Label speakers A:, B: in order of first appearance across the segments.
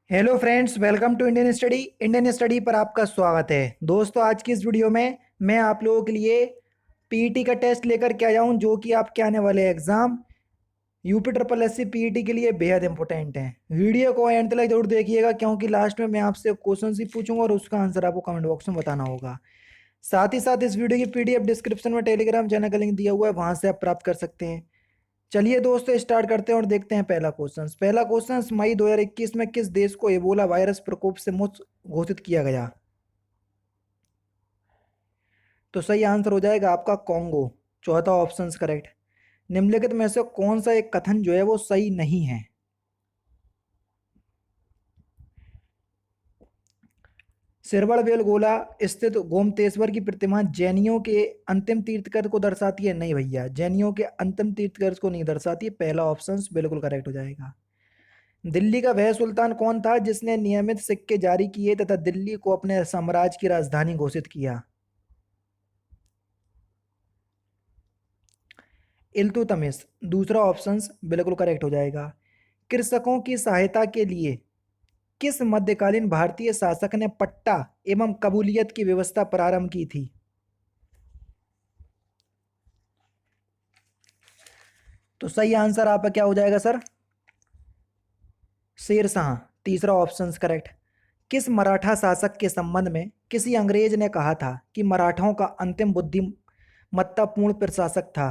A: Hello friends, welcome to Indian study पर आपका स्वागत है। दोस्तों, आज की इस वीडियो में मैं आप लोगों के लिए पीईटी का टेस्ट लेकर के आया हूं, जो कि आपके आने वाले exam UP triple S C PET के लिए बेहद इंपॉर्टेंट है। वीडियो को एंड तक जरूर देखिएगा, क्योंकि लास्ट में मैं आपसे क्वेश्चन ही पूछूंगा और उसका आंसर आपको कमेंट बॉक्स में बताना होगा। साथ ही साथ इस वीडियो की पीडीएफ डिस्क्रिप्शन में टेलीग्राम चैनल का लिंक दिया हुआ है, वहां से आप प्राप्त कर सकते हैं। चलिए दोस्तों, स्टार्ट करते हैं और देखते हैं पहला क्वेश्चन। मई 2021 में किस देश को एबोला वायरस प्रकोप से मुक्त घोषित किया गया? तो सही आंसर हो जाएगा आपका कॉन्गो। चौथा ऑप्शन करेक्ट। निम्नलिखित में से कौन सा एक कथन जो है वो सही नहीं है? सिरबड़ बेलगोला स्थित गोमतेश्वर की प्रतिमा जैनियों के अंतिम तीर्थकर को दर्शाती है? नहीं भैया, जैनियों के अंतिम तीर्थकर को नहीं दर्शाती है। पहला ऑप्शन बिल्कुल करेक्ट हो जाएगा। दिल्ली का वह सुल्तान कौन था जिसने नियमित सिक्के जारी किए तथा दिल्ली को अपने साम्राज्य की राजधानी घोषित किया? इल्तुतमिश। दूसरा ऑप्शन बिल्कुल करेक्ट हो जाएगा। कृषकों की सहायता के लिए किस मध्यकालीन भारतीय शासक ने पट्टा एवं कबूलियत की व्यवस्था प्रारंभ की थी? तो सही आंसर आपका क्या हो जाएगा सर? शेरशाह। तीसरा ऑप्शन करेक्ट। किस मराठा शासक के संबंध में किसी अंग्रेज ने कहा था कि मराठाओं का अंतिम बुद्धिमत्तापूर्ण प्रशासक था?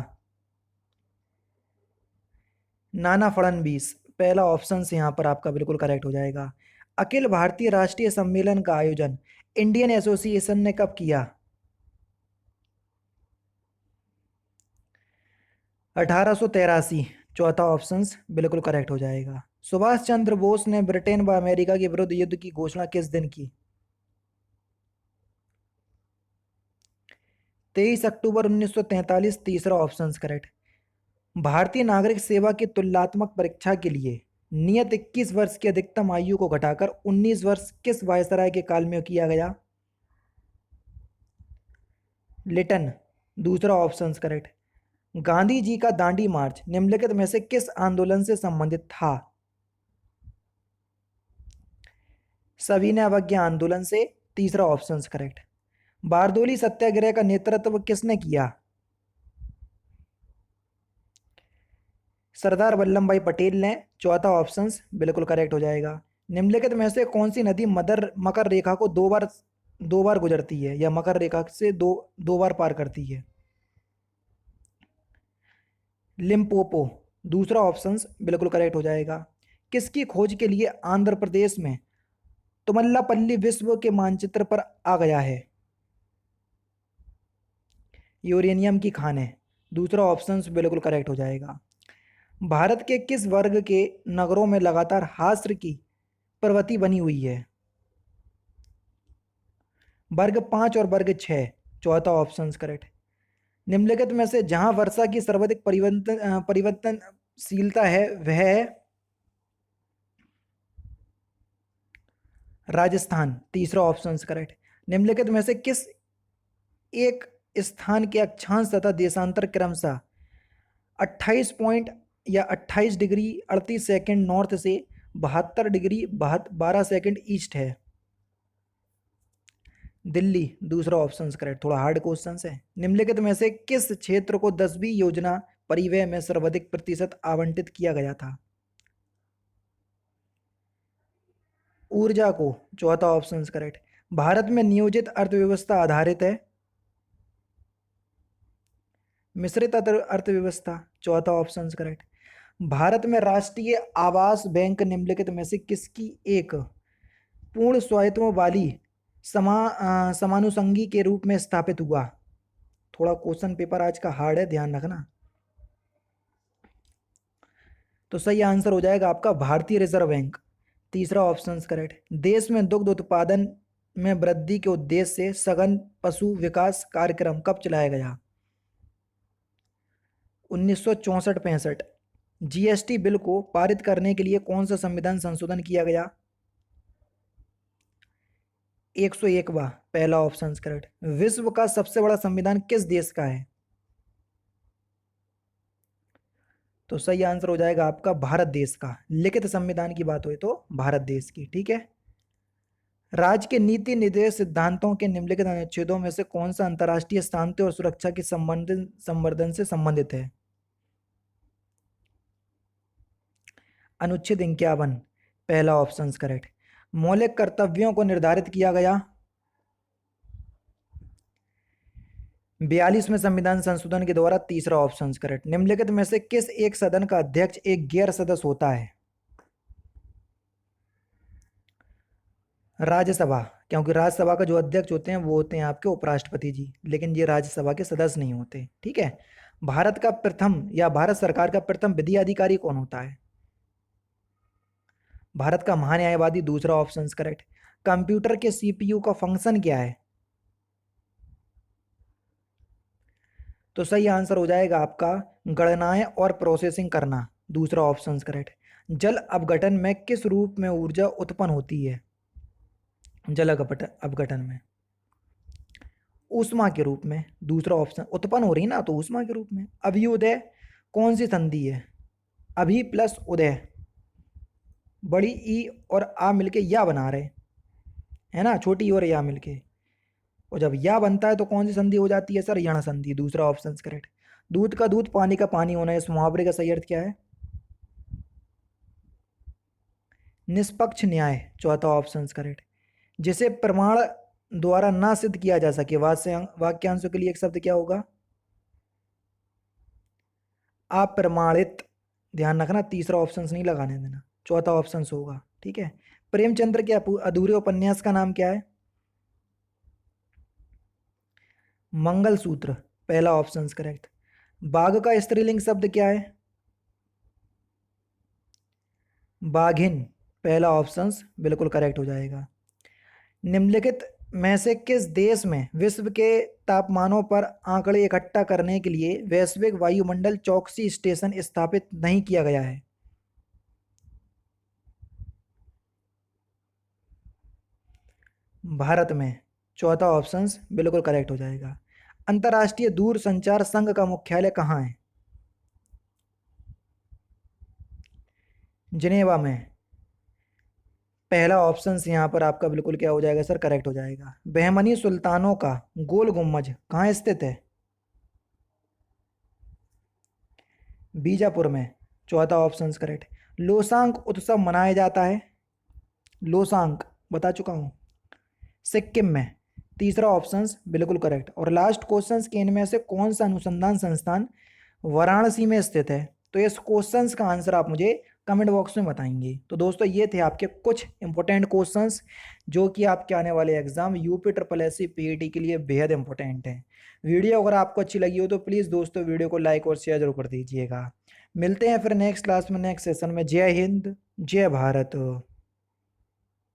A: नाना फडणवीस। पहला ऑप्शन से यहाँ पर आपका बिल्कुल करेक्ट हो जाएगा। अखिल भारतीय राष्ट्रीय सम्मेलन का आयोजन इंडियन एसोसिएशन ने कब किया? 1883। चौथा ऑप्शन बिल्कुल करेक्ट हो जाएगा। सुभाष चंद्र बोस ने ब्रिटेन व अमेरिका के विरुद्ध युद्ध की घोषणा किस दिन की? 23 अक्टूबर 1943। तीसरा ऑप्शन करेक्ट। भारतीय नागरिक सेवा की तुलनात्मक परीक्षा के लिए नियत 21 वर्ष की अधिकतम आयु को घटाकर 19 वर्ष किस वायसराय के काल में किया गया? लिटन। दूसरा ऑप्शन करेक्ट। गांधी जी का दांडी मार्च निम्नलिखित में से किस आंदोलन से संबंधित था? सविनय अवज्ञा आंदोलन से। तीसरा ऑप्शन करेक्ट। बारदोली सत्याग्रह का नेतृत्व किसने किया? सरदार वल्लभ भाई पटेल ने। चौथा ऑप्शन बिल्कुल करेक्ट हो जाएगा। निम्नलिखित में से कौन सी नदी मकर रेखा को दो बार गुजरती है, या मकर रेखा से दो बार पार करती है? लिम्पोपो। दूसरा ऑप्शन बिल्कुल करेक्ट हो जाएगा। किसकी खोज के लिए आंध्र प्रदेश में तुमल्लापल्ली विश्व के मानचित्र पर आ गया है? यूरेनियम की खान है। दूसरा ऑप्शन बिल्कुल करेक्ट हो जाएगा। भारत के किस वर्ग के नगरों में लगातार हास्य की प्रवृत्ति बनी हुई है? वर्ग 5 और वर्ग 6। चौथा ऑप्शन करेक्ट। निम्नलिखित में से जहां वर्षा की सर्वाधिक परिवर्तनशीलता है वह है राजस्थान। तीसरा ऑप्शन करेक्ट। निम्नलिखित में से किस एक स्थान के अक्षांश तथा देशांतर क्रमशः 28 पॉइंट या 28 डिग्री 38 सेकंड नॉर्थ से 72 डिग्री 12 सेकंड ईस्ट है? दिल्ली। दूसरा ऑप्शन करेक्ट। थोड़ा हार्ड क्वेश्चन है। निम्नलिखित में से किस क्षेत्र को 10वीं योजना परिव्यय में सर्वाधिक प्रतिशत आवंटित किया गया था? ऊर्जा को। चौथा ऑप्शन करेक्ट। भारत में नियोजित अर्थव्यवस्था आधारित है मिश्रित अर्थव्यवस्था। चौथा ऑप्शन करेक्ट। भारत में राष्ट्रीय आवास बैंक निम्नलिखित में से किसकी एक पूर्ण स्वायत्त वाली समानुषंगी के रूप में स्थापित हुआ? थोड़ा क्वेश्चन पेपर आज का हार्ड है, ध्यान रखना। तो सही आंसर हो जाएगा आपका भारतीय रिजर्व बैंक। तीसरा ऑप्शन करेक्ट। देश में दुग्ध उत्पादन में वृद्धि के उद्देश्य से सघन पशु विकास कार्यक्रम कब चलाया गया? 1964-65। जीएसटी बिल को पारित करने के लिए कौन सा संविधान संशोधन किया गया? 101वां। पहला ऑप्शन करेक्ट। विश्व का सबसे बड़ा संविधान किस देश का है? तो सही आंसर हो जाएगा आपका भारत देश का। लिखित संविधान की बात हुई तो भारत देश की। ठीक है। राज्य के नीति निर्देश सिद्धांतों के निम्नलिखित अनुच्छेदों में से कौन सा अंतर्राष्ट्रीय शांति और सुरक्षा के संवर्धन से संबंधित है? अनुच्छेद 51 पहला ऑप्शन करेक्ट। मौलिक कर्तव्यों को निर्धारित किया गया। 42वें संविधान संशोधन के द्वारा तीसरा ऑप्शन करेक्ट। निम्नलिखित में से किस एक सदन का अध्यक्ष एक गैर सदस्य होता है? राज्यसभा, क्योंकि राज्यसभा का जो अध्यक्ष होते हैं वो होते हैं आपके उपराष्ट्रपति जी, लेकिन ये राज्यसभा के सदस्य नहीं होते। ठीक है। भारत का प्रथम या भारत सरकार का प्रथम विधि अधिकारी कौन होता है? भारत का महान्यायवादी, दूसरा ऑप्शन करेक्ट। कंप्यूटर के सीपीयू का फंक्शन क्या है? तो सही आंसर हो जाएगा आपका गणनाएं और प्रोसेसिंग करना, दूसरा ऑप्शन करेक्ट। जल अपघटन में किस रूप में ऊर्जा उत्पन्न होती है? जल अपघटन में ऊष्मा के रूप में, दूसरा ऑप्शन। उत्पन्न हो रही ना तो ऊष्मा के रूप में। अभ्युदय कौन सी संधि है? अभी प्लस उदय, बड़ी ई और आ मिलके या बना रहे है ना, छोटी ई और या मिलके, और जब या बनता है तो कौन सी संधि हो जाती है सर? यण संधि, दूसरा ऑप्शन करेक्ट। दूध का दूध पानी का पानी होना, इस मुहावरे का सही अर्थ क्या है? निष्पक्ष न्याय, चौथा ऑप्शन करेक्ट। जिसे प्रमाण द्वारा ना सिद्ध किया जा सके, वाक्यांशों के लिए एक शब्द क्या होगा? अप्रमाणित। ध्यान रखना, तीसरा ऑप्शन नहीं लगाने देना, चौथा ऑप्शन होगा। ठीक है। प्रेमचंद्र के अधूरे उपन्यास का नाम क्या है? मंगलसूत्र, पहला ऑप्शन करेक्ट। बाघ का स्त्रीलिंग शब्द क्या है? बाघिन, पहला ऑप्शन बिल्कुल करेक्ट हो जाएगा। निम्नलिखित में से किस देश में विश्व के तापमानों पर आंकड़े इकट्ठा करने के लिए वैश्विक वायुमंडल चौकसी स्टेशन स्थापित नहीं किया गया है? भारत में, चौथा ऑप्शन बिल्कुल करेक्ट हो जाएगा। अंतर्राष्ट्रीय दूरसंचार संघ का मुख्यालय कहाँ है? जिनेवा में, पहला ऑप्शन यहाँ पर आपका बिल्कुल क्या हो जाएगा सर? करेक्ट हो जाएगा। बहमनी सुल्तानों का गोल गुम्बज कहाँ स्थित है? बीजापुर में, चौथा ऑप्शन करेक्ट। लोसांग उत्सव मनाया जाता है, लोसांग बता चुका हूँ, सिक्किम में, तीसरा ऑप्शन बिल्कुल करेक्ट। और लास्ट क्वेश्चन के इनमें से कौन सा अनुसंधान संस्थान वाराणसी में स्थित है? तो इस क्वेश्चंस का आंसर आप मुझे कमेंट बॉक्स में बताएंगे। तो दोस्तों ये थे आपके कुछ इंपॉर्टेंट क्वेश्चंस जो कि आपके आने वाले exam UP triple S C PET के लिए बेहद इंपॉर्टेंट हैं। वीडियो अगर आपको अच्छी लगी हो तो प्लीज़ दोस्तों वीडियो को लाइक और शेयर जरूर कर दीजिएगा। मिलते हैं फिर नेक्स्ट क्लास में, नेक्स्ट सेशन में। जय हिंद, जय भारत।